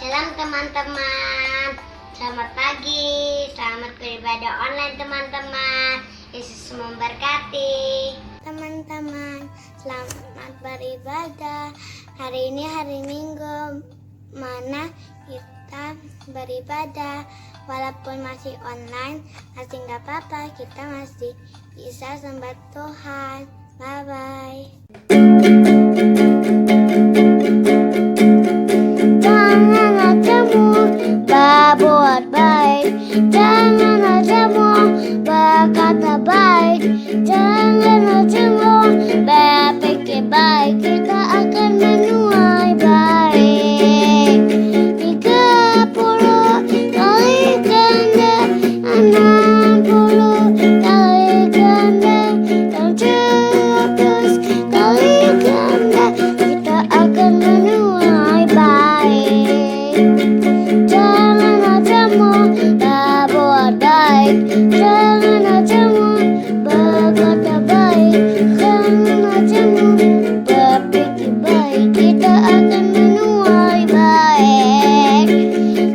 Shalom teman-teman, selamat pagi, selamat beribadah online teman-teman. Yesus memberkati. Teman-teman, selamat beribadah. Hari ini hari Minggu, mana kita beribadah. Walaupun masih online, masih nggak apa-apa, kita masih bisa sembah Tuhan. Bye-bye. Jangan ajamu berbuat baik, jangan ajamu berkata baik, jangan ajamu berpikir baik, kita akan menuai baik. 30 kali ganda, 60 kali ganda, dan 100 kali ganda, kita akan menuai baik. Jangan ajamu berbuat baik, jangan ajamu berkata baik, jangan ajamu berpikir baik, kita akan menuai baik.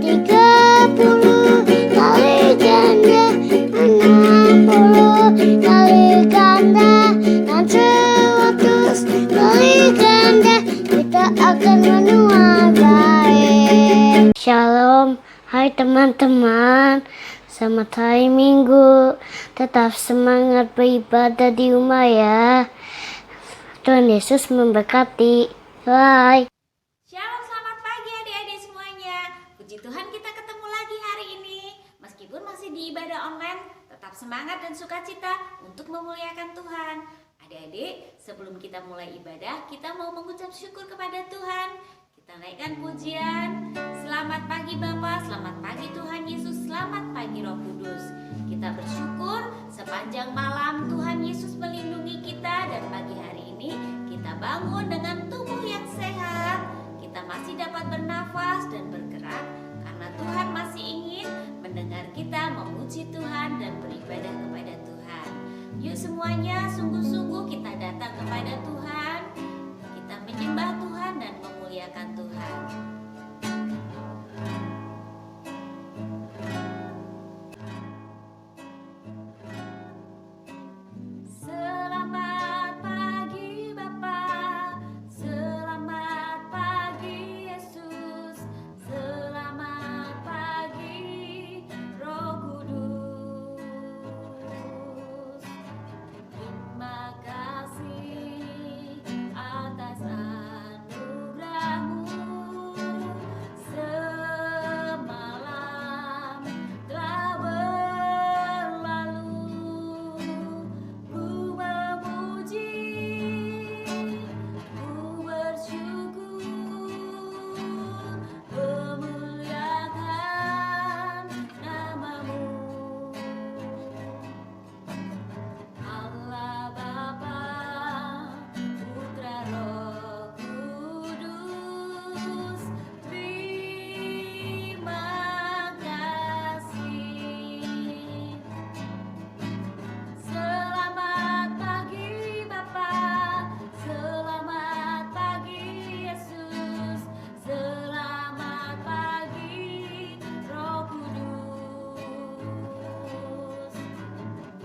30 kali ganda, 60 kali ganda, dan 100 kali ganda, kita akan menuai baik. Shalom, hai teman-teman. Selamat hari Minggu. Tetap semangat beribadah di rumah ya. Tuhan Yesus memberkati. Bye. Shalom, selamat pagi adik-adik semuanya. Puji Tuhan kita ketemu lagi hari ini. Meskipun masih di ibadah online, tetap semangat dan sukacita untuk memuliakan Tuhan. Adik-adik, sebelum kita mulai ibadah, kita mau mengucap syukur kepada Tuhan. Kita naikkan pujian. Selamat pagi Bapa, selamat pagi Tuhan Yesus, selamat pagi Roh Kudus. Kita bersyukur sepanjang malam Tuhan Yesus melindungi kita, dan pagi hari ini kita bangun dengan tubuh yang sehat. Kita masih dapat bernafas dan bergerak karena Tuhan masih ingin mendengar kita memuji Tuhan dan beribadah kepada Tuhan. Yuk semuanya, sungguh-sungguh kita datang kepada Tuhan. Kita menyembah Tuhan dan memuliakan Tuhan. Selamat pagi Bapa, selamat pagi Yesus, selamat pagi Roh Kudus. Terima kasih atas anugerah-Mu. Semalam telah berlalu, ku memuji, ku bersyukur, memuliakan nama-Mu. Allah Bapa, Putra Roh Kudus, terima kasih. Selamat pagi Bapa, selamat pagi Yesus, selamat pagi Roh Kudus.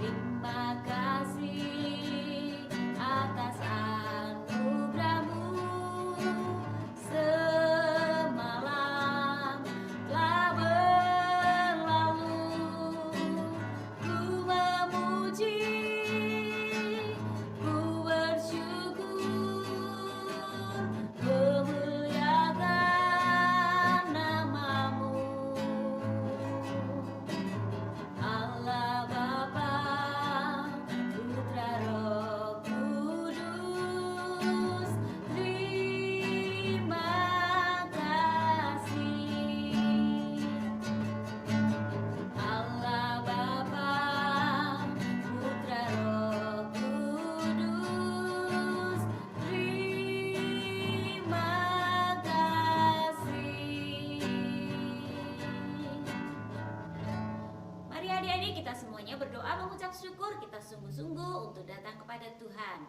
Terima kasih atas anugerah-Mu. Semalam telah berlalu, ku memuji, ku bersyukur, memuliakan nama-Mu. Allah Bapa, Putra Roh Kudus, terima kasih. Allah Bapa, Putra Roh Kudus, terima kasih. Mari adik-adik kita semuanya berdoa mengucap syukur. Kita sungguh-sungguh untuk datang kepada Tuhan.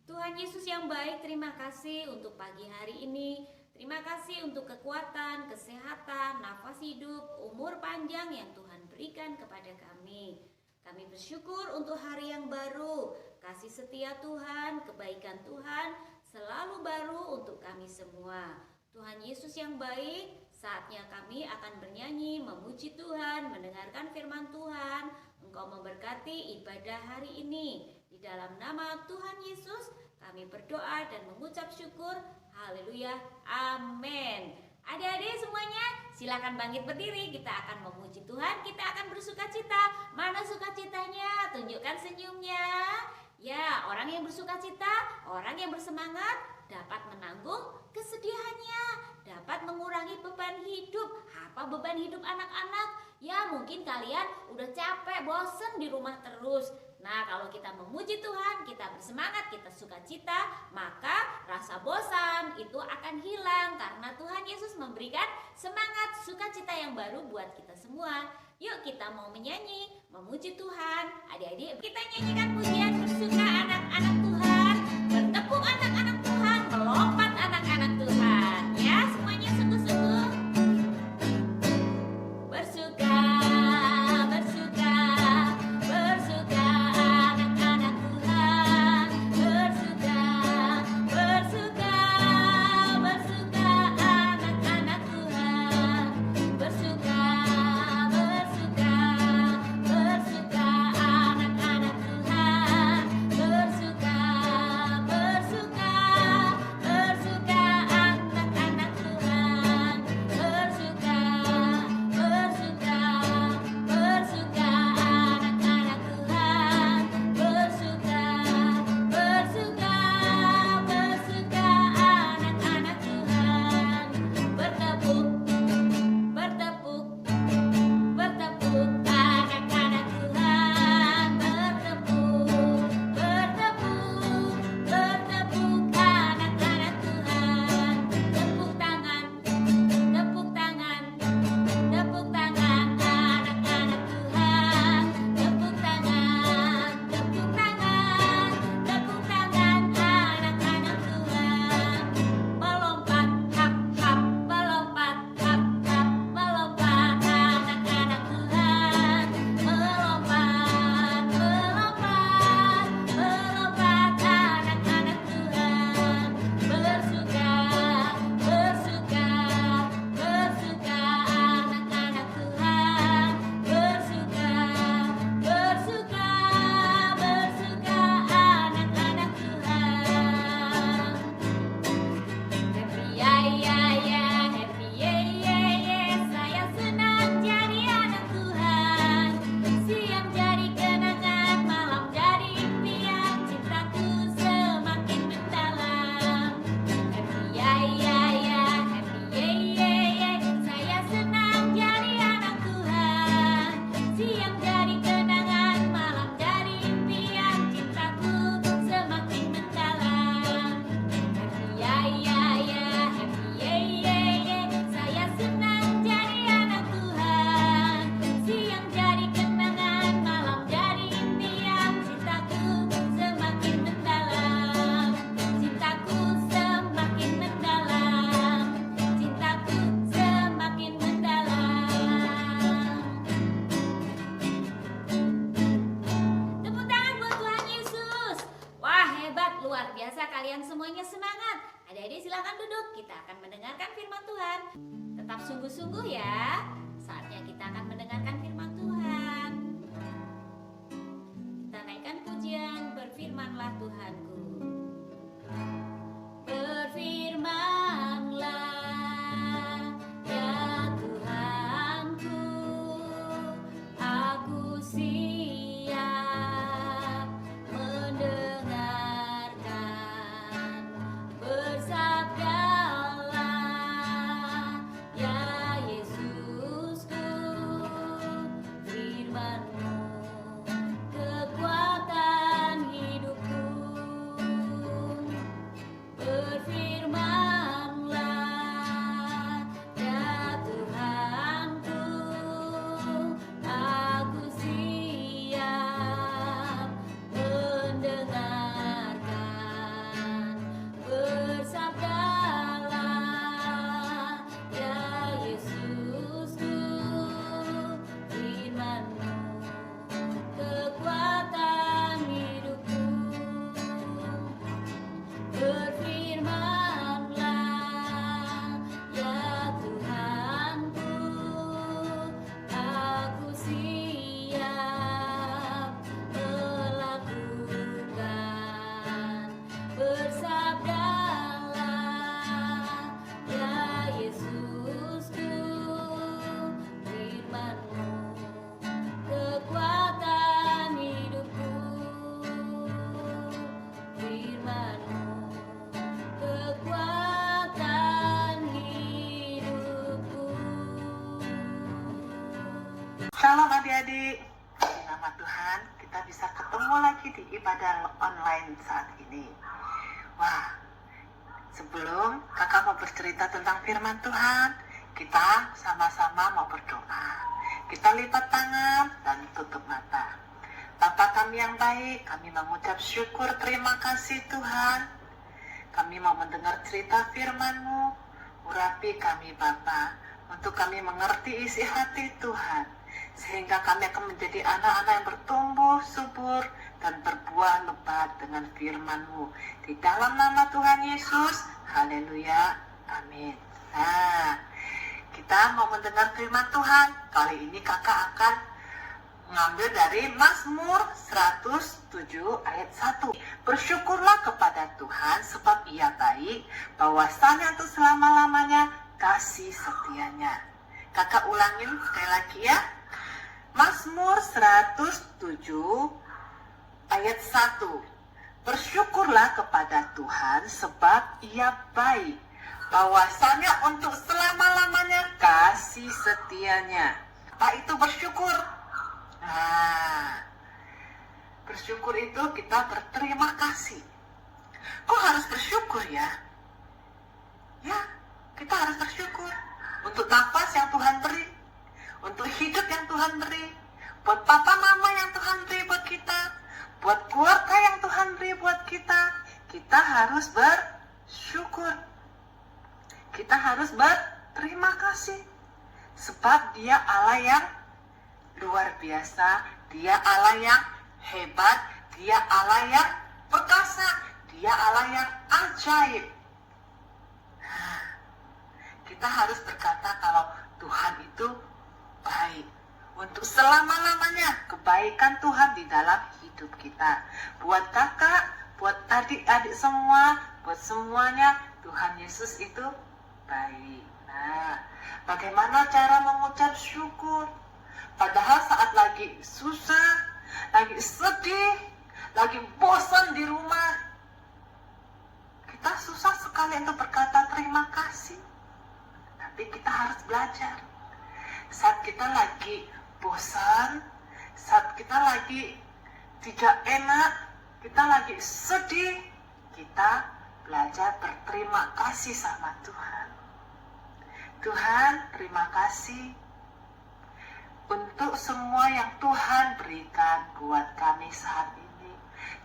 Tuhan Yesus yang baik, terima kasih untuk pagi hari ini. Terima kasih untuk kekuatan, kesehatan, nafas hidup, umur panjang yang Tuhan berikan kepada kami. Kami bersyukur untuk hari yang baru. Kasih setia Tuhan, kebaikan Tuhan selalu baru untuk kami semua. Tuhan Yesus yang baik, saatnya kami akan bernyanyi, memuji Tuhan, mendengarkan firman Tuhan. Engkau memberkati ibadah hari ini. Di dalam nama Tuhan Yesus, kami berdoa dan mengucap syukur. Haleluya, amin. Adik-adik semuanya, silakan bangkit berdiri. Kita akan memuji Tuhan, kita akan bersukacita. Mana sukacitanya? Tunjukkan senyumnya. Ya, orang yang bersukacita, orang yang bersemangat dapat menanggung kesedihannya, dapat mengurangi beban hidup. Apa beban hidup anak-anak? Ya, mungkin kalian udah capek, bosen di rumah terus. Nah, kalau kita memuji Tuhan, kita bersemangat, kita sukacita, maka rasa bosan itu akan hilang karena Tuhan Yesus memberikan semangat sukacita yang baru buat kita semua. Yuk kita mau menyanyi, memuji Tuhan. Adik-adik, kita nyanyikan pujian bersuka anak-anak Tuhan, bertepuk anak-anak Tuhan, melompat anak-anak Tuhan. Ya, semuanya sungguh-sungguh. Bersuka. Kalian semuanya semangat. Adik-adik silakan duduk. Kita akan mendengarkan firman Tuhan. Tetap sungguh-sungguh ya. Saatnya kita akan mendengarkan firman Tuhan. Kita naikkan pujian, berfirmanlah Tuhanku. Berfirmanlah ya Tuhanku, aku siap mendengarkan. Bersabdalah ya Yesusku, firman-Mu kekuatan hidupku. ibadah online saat ini. Wah, sebelum kakak mau bercerita tentang firman Tuhan, kita sama-sama mau berdoa. Kita lipat tangan dan tutup mata. Bapa kami yang baik, kami mengucap syukur, terima kasih Tuhan. Kami mau mendengar cerita firman-Mu. Urapi kami Bapa, untuk kami mengerti isi hati Tuhan, sehingga kami akan menjadi anak-anak yang bertumbuh subur dan berbuah lebat dengan firman-Mu. Di dalam nama Tuhan Yesus, haleluya, amin. Nah, kita mau mendengar firman Tuhan. Kali ini kakak akan mengambil dari Mazmur 107 ayat 1. Bersyukurlah kepada Tuhan sebab Ia baik, bahwasanya untuk selama-lamanya kasih setianya. Kakak ulangin sekali lagi ya. Mazmur 107 ayat 1. Bersyukurlah kepada Tuhan sebab Ia baik, bahwasanya untuk selama-lamanya kasih setianya. Apa itu bersyukur? Nah, bersyukur itu kita berterima kasih. Kok harus bersyukur ya? Ya, kita harus bersyukur untuk nafas yang Tuhan beri, untuk hidup yang Tuhan beri, buat papa mama yang Tuhan beri buat kita, buat keluarga yang Tuhan beri buat kita. Kita harus bersyukur. Kita harus berterima kasih. Sebab Dia Allah yang luar biasa, Dia Allah yang hebat, Dia Allah yang perkasa, Dia Allah yang ajaib. Nah, kita harus berkata kalau Tuhan itu baik. Untuk selama-lamanya kebaikan Tuhan di dalam hidup kita. Buat kakak, buat adik-adik semua, buat semuanya, Tuhan Yesus itu baik. Nah, bagaimana cara mengucap syukur? Padahal saat lagi susah, lagi sedih, lagi bosan di rumah, kita susah sekali untuk berkata terima kasih. Tapi kita harus belajar. Saat kita lagi bosan, saat kita lagi tidak enak, kita lagi sedih, kita belajar berterima kasih sama Tuhan. Tuhan, terima kasih untuk semua yang Tuhan berikan buat kami saat ini.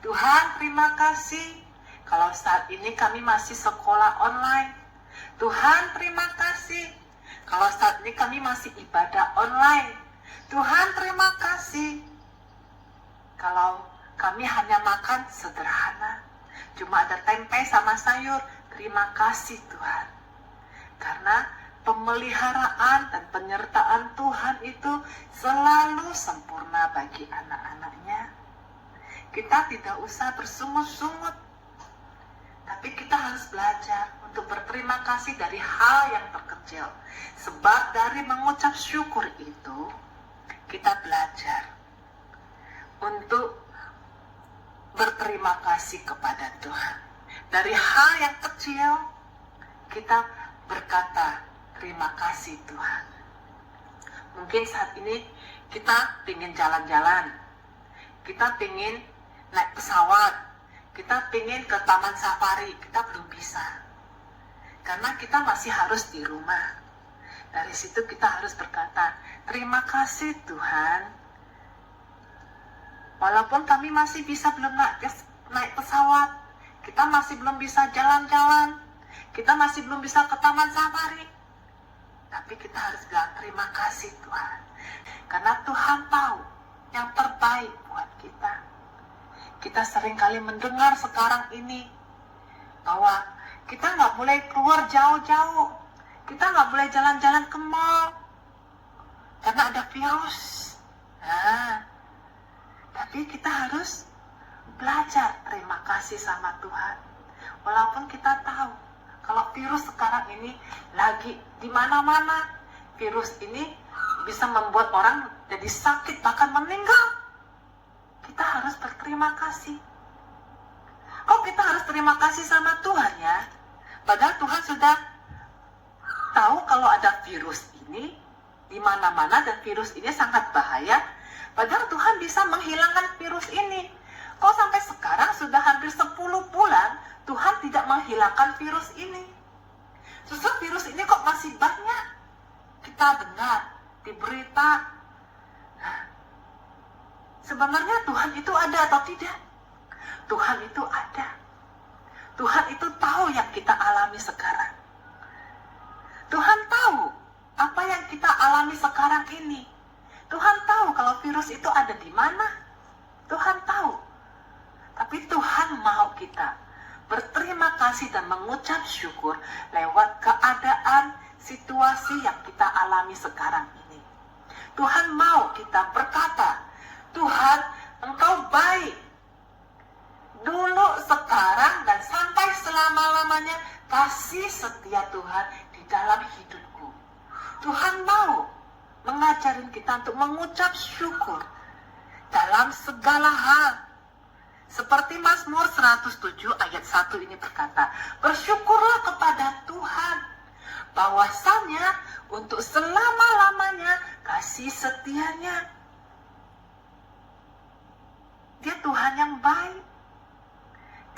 Tuhan, terima kasih kalau saat ini kami masih sekolah online. Tuhan, terima kasih kalau saat ini kami masih ibadah online. Tuhan, terima kasih kalau kami hanya makan sederhana, cuma ada tempe sama sayur. Terima kasih Tuhan, karena pemeliharaan dan penyertaan Tuhan itu selalu sempurna bagi anak-anaknya. Kita tidak usah bersungut-sungut, tapi kita harus belajar untuk berterima kasih dari hal yang terkecil. Sebab dari mengucap syukur itu, kita belajar untuk berterima kasih kepada Tuhan. Dari hal yang kecil, kita berkata, terima kasih Tuhan. Mungkin saat ini kita ingin jalan-jalan, kita ingin naik pesawat, kita ingin ke taman safari, kita belum bisa. Karena kita masih harus di rumah. Dari situ kita harus berkata, terima kasih Tuhan. Walaupun kami masih bisa belum naik pesawat, kita masih belum bisa jalan-jalan, kita masih belum bisa ke taman safari. Tapi kita harus bilang terima kasih Tuhan. Karena Tuhan tahu yang terbaik buat kita. Kita seringkali mendengar sekarang ini bahwa kita nggak boleh keluar jauh-jauh. Kita nggak boleh jalan-jalan ke mall karena ada virus. Nah, tapi kita harus belajar terima kasih sama Tuhan. Walaupun kita tahu kalau virus sekarang ini lagi di mana-mana, virus ini bisa membuat orang jadi sakit bahkan meninggal. Kita harus berterima kasih. Kok kita harus terima kasih sama Tuhan ya? Padahal Tuhan sudah tahu kalau ada virus ini di mana-mana dan virus ini sangat bahaya. Padahal Tuhan bisa menghilangkan virus ini. kok sampai sekarang sudah hampir 10 bulan Tuhan tidak menghilangkan virus ini. Justru virus ini kok masih banyak kita dengar di berita. Nah, sebenarnya Tuhan itu ada atau tidak? Tuhan itu ada. Tuhan itu tahu yang kita alami sekarang. Tuhan tahu apa yang kita alami sekarang ini. Tuhan tahu kalau virus itu ada di mana. Tuhan tahu. Tapi Tuhan mau kita berterima kasih dan mengucap syukur lewat keadaan situasi yang kita alami sekarang ini. Tuhan mau kita berkata, Tuhan, Engkau baik. Dulu, sekarang, dan sampai selama-lamanya kasih setia Tuhan di dalam hidupku. Tuhan mau mengajarin kita untuk mengucap syukur dalam segala hal. Seperti Mazmur 107 ayat 1 ini berkata, bersyukurlah kepada Tuhan, bahwasanya untuk selama-lamanya kasih setianya. Dia Tuhan yang baik.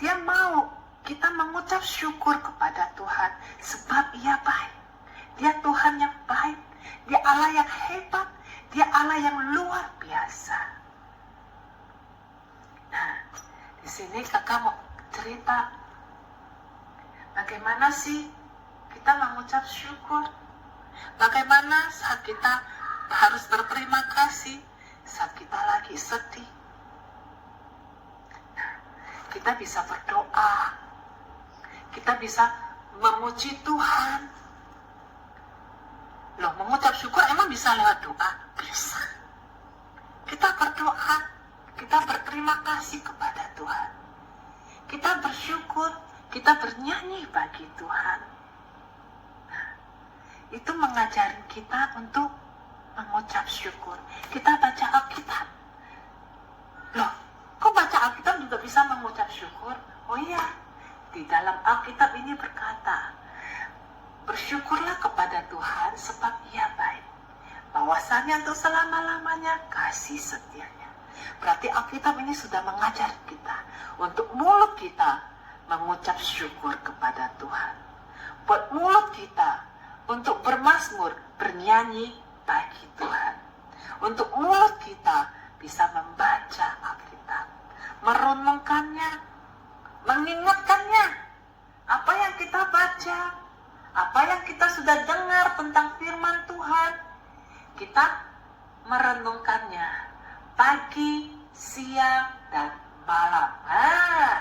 Dia mau kita mengucap syukur kepada Tuhan sebab Ia baik. Dia Tuhan yang baik. Dia Allah yang hebat. Dia Allah yang luar biasa. Nah, di sini kakak mau cerita bagaimana sih kita mengucap syukur. Bagaimana saat kita harus berterima kasih saat kita lagi sedih. Kita bisa berdoa, kita bisa memuji Tuhan. Loh, mengucap syukur emang bisa lewat doa? Bisa. Kita berdoa, kita berterima kasih kepada Tuhan. Kita bersyukur, kita bernyanyi bagi Tuhan. Nah, itu mengajarin kita untuk mengucap syukur. Kita baca Alkitab. Loh, kok baca Alkitab juga bisa mengucap syukur? Oh iya, di dalam Alkitab ini berkata, bersyukurlah kepada Tuhan sebab Ia baik. Bahwasanya untuk selama-lamanya kasih setianya. Berarti Alkitab ini sudah mengajar kita untuk mulut kita mengucap syukur kepada Tuhan. Buat mulut kita untuk bermazmur, bernyanyi bagi Tuhan. Untuk mulut kita bisa membaca Alkitab, merenungkannya, mengingatkannya. Apa yang kita baca, apa yang kita sudah dengar tentang firman Tuhan, kita merenungkannya pagi, siang, dan malam. Nah,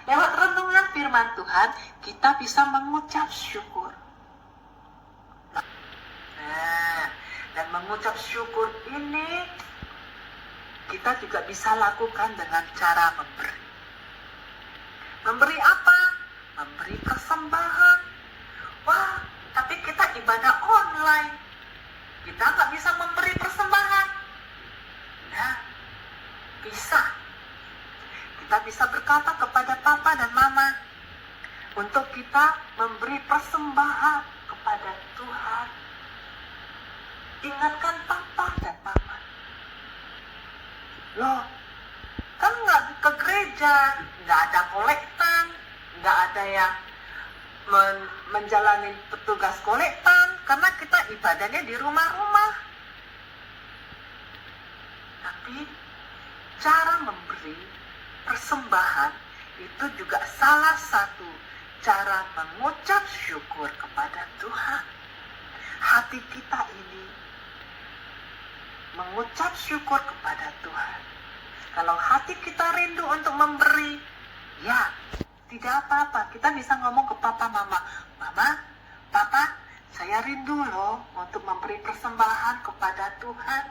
lewat renungan firman Tuhan, kita bisa mengucap syukur. Nah, dan mengucap syukur ini kita juga bisa lakukan dengan cara memberi. Memberi apa? Memberi persembahan. Wah, tapi kita ibadah online. Kita nggak bisa memberi persembahan. Nah, bisa. Kita bisa berkata kepada papa dan mama untuk kita memberi persembahan kepada Tuhan. Ingatkan papa dan mama. Loh, kan nggak ke gereja, nggak ada kolektan, nggak ada yang menjalani petugas kolektan, karena kita ibadahnya di rumah-rumah. Tapi cara memberi persembahan itu juga salah satu cara mengucap syukur kepada Tuhan. Hati kita ini mengucap syukur kepada Tuhan. Kalau hati kita rindu untuk memberi, ya tidak apa-apa. Kita bisa ngomong ke papa mama, mama, papa, saya rindu loh untuk memberi persembahan kepada Tuhan.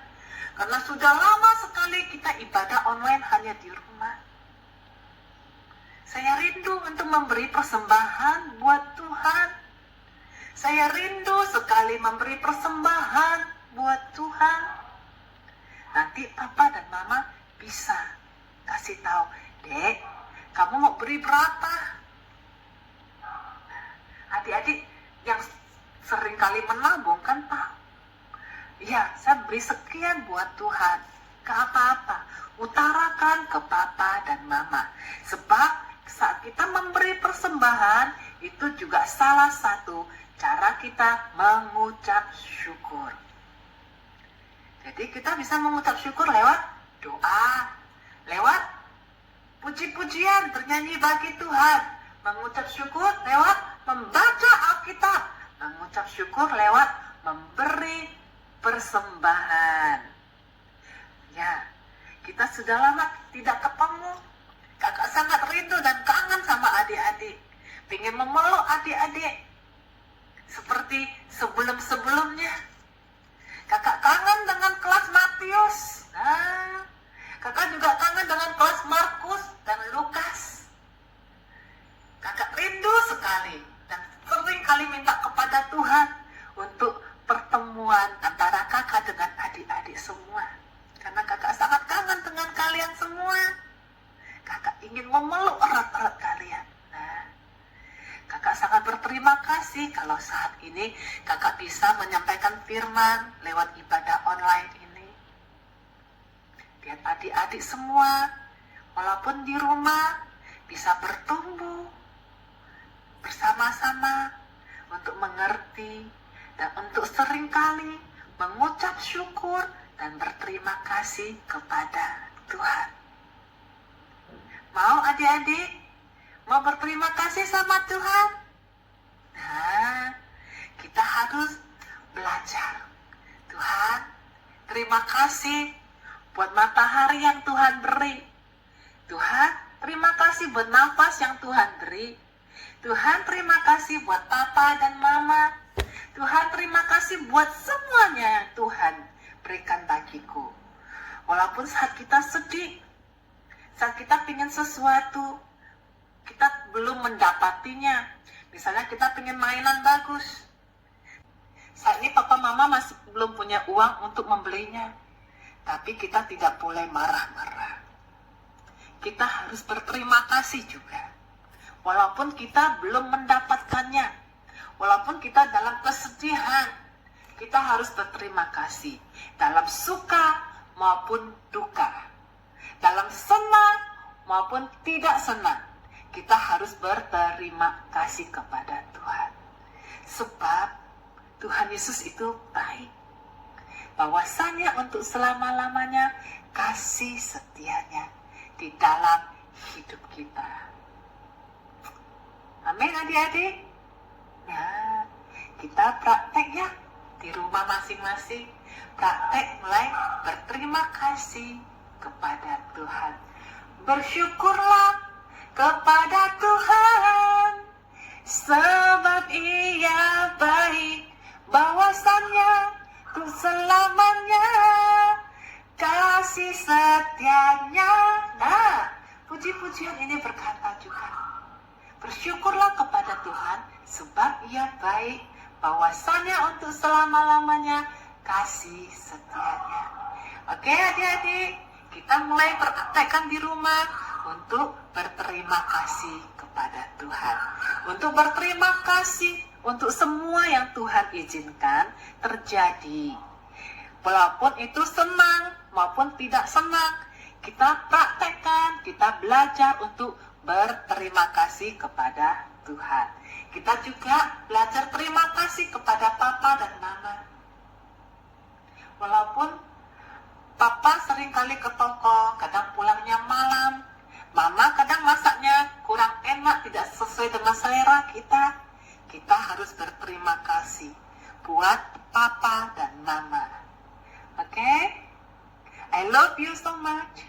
Karena sudah lama sekali kita ibadah online hanya di rumah. Saya rindu untuk memberi persembahan buat Tuhan. Saya rindu sekali memberi persembahan buat Tuhan. Nanti papa dan mama bisa kasih tahu, Dek, kamu mau beri berapa? Adik-adik yang sering kali menabung kan tahu. Iya, saya beri sekian buat Tuhan. ke apa-apa. Utarakan ke papa dan mama. Sebab saat kita memberi persembahan, itu juga salah satu cara kita mengucap syukur. Jadi kita bisa mengucap syukur lewat doa, lewat puji-pujian, bernyanyi bagi Tuhan. Mengucap syukur lewat membaca Alkitab. Mengucap syukur lewat memberi persembahan. Ya, kita sudah lama tidak ketemu. Kakak sangat rindu dan kangen sama adik-adik. Pengen memeluk adik-adik seperti sebelum-sebelumnya. Kakak kangen dengan kelas Matius. Kakak juga kangen dengan kelas Markus dan Lukas. Kakak rindu sekali dan sering kali minta kepada Tuhan untuk pertemuan antara kakak dengan adik-adik semua. Karena kakak sangat kangen dengan kalian semua. Kakak ingin memeluk erat-erat kalian. Kakak sangat berterima kasih kalau saat ini kakak bisa menyampaikan firman lewat ibadah online ini. Biar adik-adik semua, walaupun di rumah, bisa bertumbuh bersama-sama untuk mengerti dan untuk seringkali mengucap syukur dan berterima kasih kepada Tuhan. Mau adik-adik? Mau berterima kasih sama Tuhan? Nah, kita harus belajar. Tuhan, terima kasih buat matahari yang Tuhan beri. Tuhan, terima kasih buat nafas yang Tuhan beri. Tuhan, terima kasih buat papa dan mama. Tuhan, terima kasih buat semuanya yang Tuhan berikan bagiku. Walaupun saat kita sedih, saat kita ingin sesuatu, kita belum mendapatinya. Misalnya kita pengen mainan bagus. Saat ini papa mama masih belum punya uang untuk membelinya. Tapi kita tidak boleh marah-marah. Kita harus berterima kasih juga. Walaupun kita belum mendapatkannya. Walaupun kita dalam kesedihan. Kita harus berterima kasih. Dalam suka maupun duka. Dalam senang maupun tidak senang. Kita harus berterima kasih kepada Tuhan. Sebab Tuhan Yesus itu baik. Bahwasanya untuk selama-lamanya kasih setianya di dalam hidup kita. Amin adik-adik. Nah, kita praktek ya di rumah masing-masing. Praktek mulai berterima kasih kepada Tuhan. Bersyukurlah kepada Tuhan, sebab Ia baik, bahwasannya untuk selamanya kasih setianya. Nah, puji-pujian ini berkata juga, bersyukurlah kepada Tuhan, sebab Ia baik, bahwasannya untuk selama-lamanya kasih setianya. Oke adik-adik, kita mulai praktekkan di rumah untuk berterima kasih kepada Tuhan. Untuk berterima kasih untuk semua yang Tuhan izinkan terjadi. Walaupun itu senang maupun tidak senang, kita praktekkan, kita belajar untuk berterima kasih kepada Tuhan. Kita juga belajar terima kasih kepada papa dan mama. Walaupun papa sering kali ke toko, kadang pulangnya malam. Mama kadang masaknya kurang enak, tidak sesuai dengan selera kita. Kita harus berterima kasih buat papa dan mama. Oke? I love you so much.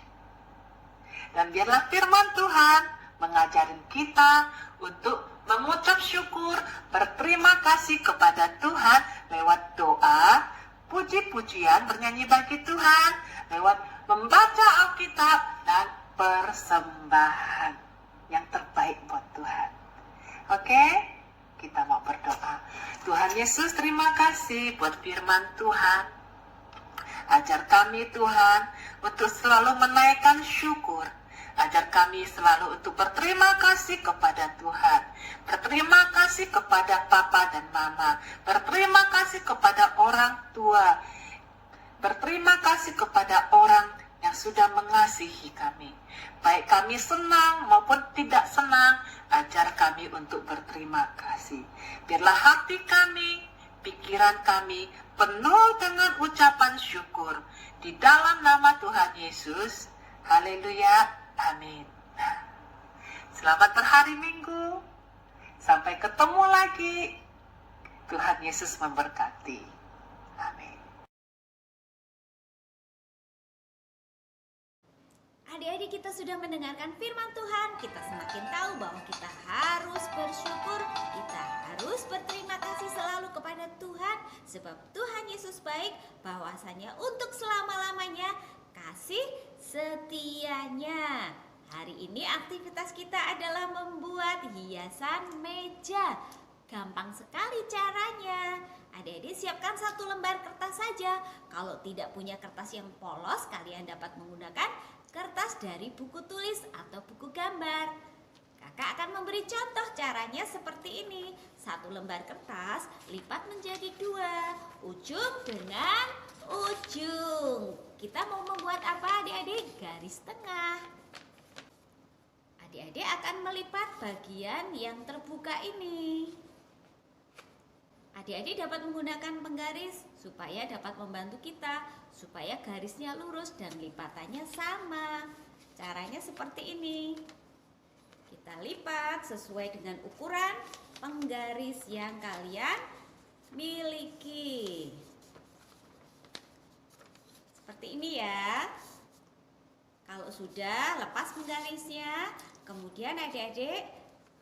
Dan biarlah firman Tuhan mengajarin kita untuk mengucap syukur, berterima kasih kepada Tuhan lewat doa, puji-pujian, bernyanyi bagi Tuhan, lewat membaca Alkitab dan persembahan yang terbaik buat Tuhan. Oke? Kita mau berdoa. Tuhan Yesus, terima kasih buat firman Tuhan. Ajar kami Tuhan untuk selalu menaikkan syukur. Ajar kami selalu untuk berterima kasih kepada Tuhan. Berterima kasih kepada papa dan mama. Berterima kasih kepada orang tua. Berterima kasih kepada orang yang sudah mengasihi kami. Baik kami senang maupun tidak senang, ajar kami untuk berterima kasih. Biarlah hati kami, pikiran kami penuh dengan ucapan syukur. Di dalam nama Tuhan Yesus, haleluya, amin. Selamat berhari Minggu. Sampai ketemu lagi. Tuhan Yesus memberkati. Amin. Adik-adik, kita sudah mendengarkan firman Tuhan. Kita semakin tahu bahwa kita harus bersyukur, kita harus berterima kasih selalu kepada Tuhan, sebab Tuhan Yesus baik, bahwasanya untuk selama-lamanya kasih setianya. Hari ini aktivitas kita adalah membuat hiasan meja. Gampang sekali caranya. Adik-adik siapkan 1 lembar kertas saja. Kalau tidak punya kertas yang polos, kalian dapat menggunakan kertas dari buku tulis atau buku gambar. Kakak akan memberi contoh caranya seperti ini. 1 lembar kertas lipat menjadi 2, ujung dengan ujung. Kita mau membuat apa adik-adik? Garis tengah. Adik-adik akan melipat bagian yang terbuka ini. Adik-adik dapat menggunakan penggaris supaya dapat membantu kita, supaya garisnya lurus dan lipatannya sama. Caranya seperti ini. Kita lipat sesuai dengan ukuran penggaris yang kalian miliki. Seperti ini ya. Kalau sudah lepas penggarisnya, kemudian adik-adik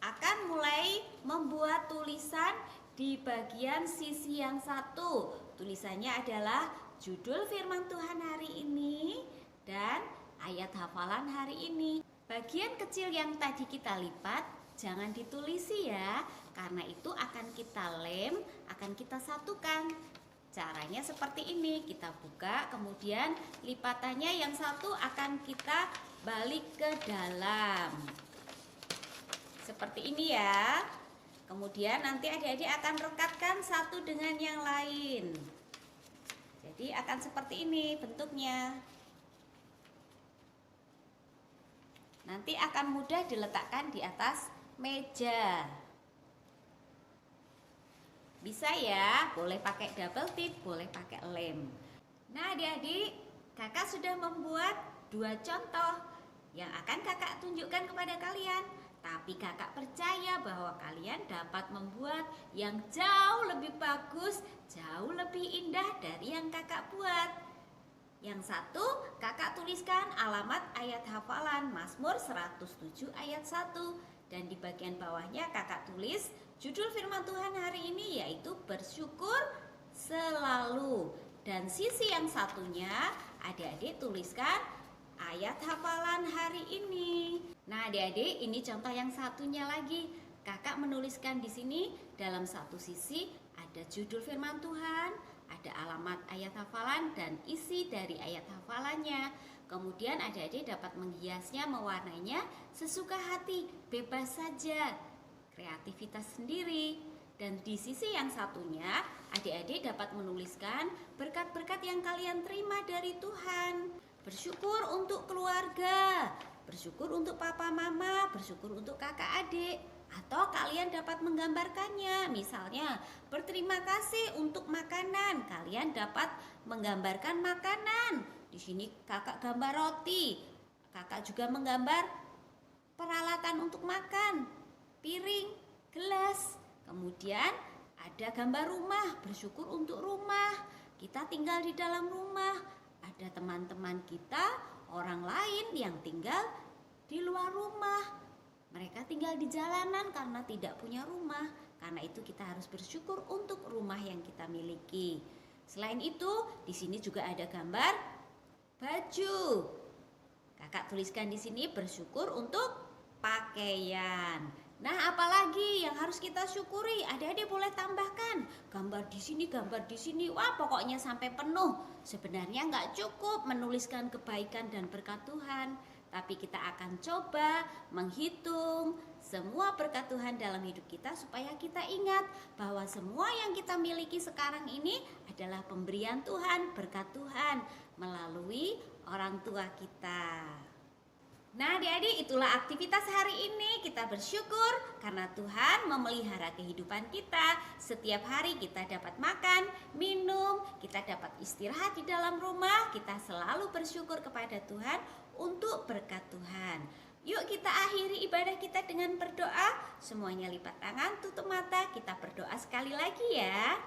akan mulai membuat tulisan di bagian sisi yang satu. Tulisannya adalah judul firman Tuhan hari ini dan ayat hafalan hari ini. Bagian kecil yang tadi kita lipat jangan ditulisi ya, karena itu akan kita lem, akan kita satukan. Caranya seperti ini, kita buka, kemudian lipatannya yang satu akan kita balik ke dalam. Seperti ini ya. Kemudian nanti adik-adik akan rekatkan satu dengan yang lain. Jadi akan seperti ini bentuknya. Nanti akan mudah diletakkan di atas meja. Bisa ya, boleh pakai double tip, boleh pakai lem. Nah adik-adik, kakak sudah membuat 2 contoh yang akan kakak tunjukkan kepada kalian. Tapi kakak percaya bahwa kalian dapat membuat yang jauh lebih bagus, jauh lebih indah dari yang kakak buat. Yang satu, kakak tuliskan alamat ayat hafalan Mazmur 107 ayat 1. Dan di bagian bawahnya kakak tulis judul firman Tuhan hari ini, yaitu bersyukur selalu. Dan sisi yang satunya adik-adik tuliskan ayat hafalan hari ini. Nah adik-adik, ini contoh yang satunya lagi. Kakak menuliskan di sini dalam satu sisi ada judul firman Tuhan, ada alamat ayat hafalan dan isi dari ayat hafalannya. Kemudian adik-adik dapat menghiasnya, mewarnainya sesuka hati, bebas saja, kreativitas sendiri. Dan di sisi yang satunya adik-adik dapat menuliskan berkat-berkat yang kalian terima dari Tuhan. Bersyukur untuk keluarga, bersyukur untuk papa mama, bersyukur untuk kakak adik. Atau kalian dapat menggambarkannya, misalnya berterima kasih untuk makanan. Kalian dapat menggambarkan makanan. Di sini kakak gambar roti, kakak juga menggambar peralatan untuk makan, piring, gelas. Kemudian ada gambar rumah, bersyukur untuk rumah. Kita tinggal di dalam rumah. Ada teman-teman kita, orang lain yang tinggal di luar rumah. Mereka tinggal di jalanan karena tidak punya rumah. Karena itu kita harus bersyukur untuk rumah yang kita miliki. Selain itu, di sini juga ada gambar baju. Kakak tuliskan di sini bersyukur untuk pakaian. Nah, apalagi yang harus kita syukuri? Adik-adik boleh tambahkan gambar di sini, gambar di sini. Wah, pokoknya sampai penuh. Sebenarnya nggak cukup menuliskan kebaikan dan berkat Tuhan, tapi kita akan coba menghitung semua berkat Tuhan dalam hidup kita supaya kita ingat bahwa semua yang kita miliki sekarang ini adalah pemberian Tuhan, berkat Tuhan. melalui orang tua kita. Nah adik-adik, itulah aktivitas hari ini. Kita bersyukur karena Tuhan memelihara kehidupan kita. Setiap hari kita dapat makan, minum, kita dapat istirahat di dalam rumah. Kita selalu bersyukur kepada Tuhan untuk berkat Tuhan. Yuk kita akhiri ibadah kita dengan berdoa. Semuanya lipat tangan, tutup mata, kita berdoa sekali lagi ya.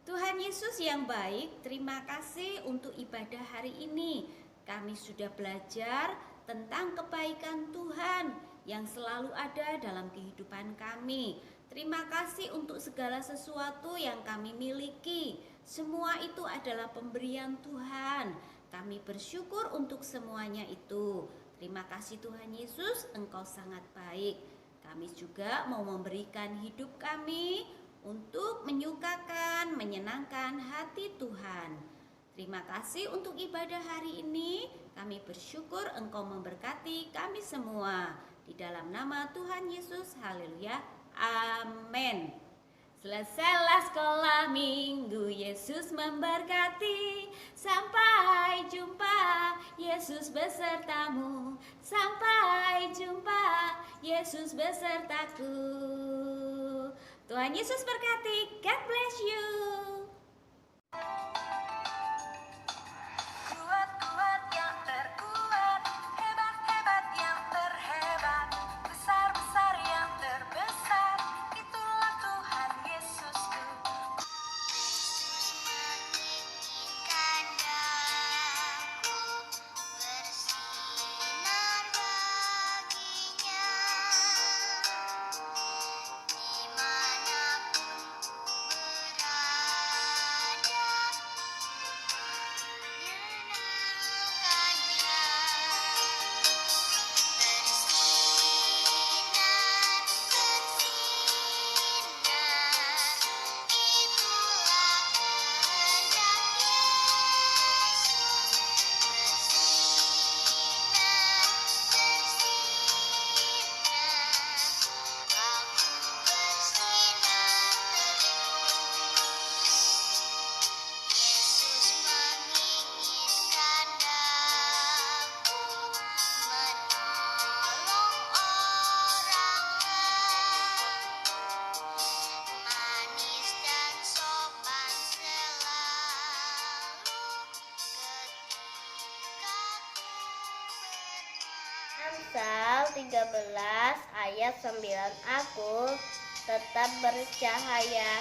Tuhan Yesus yang baik, terima kasih untuk ibadah hari ini. Kami sudah belajar tentang kebaikan Tuhan yang selalu ada dalam kehidupan kami. Terima kasih untuk segala sesuatu yang kami miliki. Semua itu adalah pemberian Tuhan. Kami bersyukur untuk semuanya itu. Terima kasih Tuhan Yesus, Engkau sangat baik. Kami juga mau memberikan hidup kami untuk menyukakan, menyenangkan hati Tuhan. Terima kasih untuk ibadah hari ini. Kami bersyukur Engkau memberkati kami semua. Di dalam nama Tuhan Yesus, haleluya, amin. Selesailah sekolah minggu, Yesus memberkati. Sampai jumpa, Yesus besertamu. Sampai jumpa, Yesus besertaku. Tuhan Yesus berkati. God bless you. Kuat-kuat yang terkuat, hebat-hebat yang terhebat, besar-besar yang terbesar, itulah Tuhan Yesusku. Meninggikan daku bersinar baginya, dimanapun berada, menerangannya bersinar, itulah kehendak Yesus. Aku bersinar Yesus menginginkan daku menolong orang lain, manis dan sopan selalu ketika ku bermain. Amsal 13 ayat 9, aku tetap bercahaya.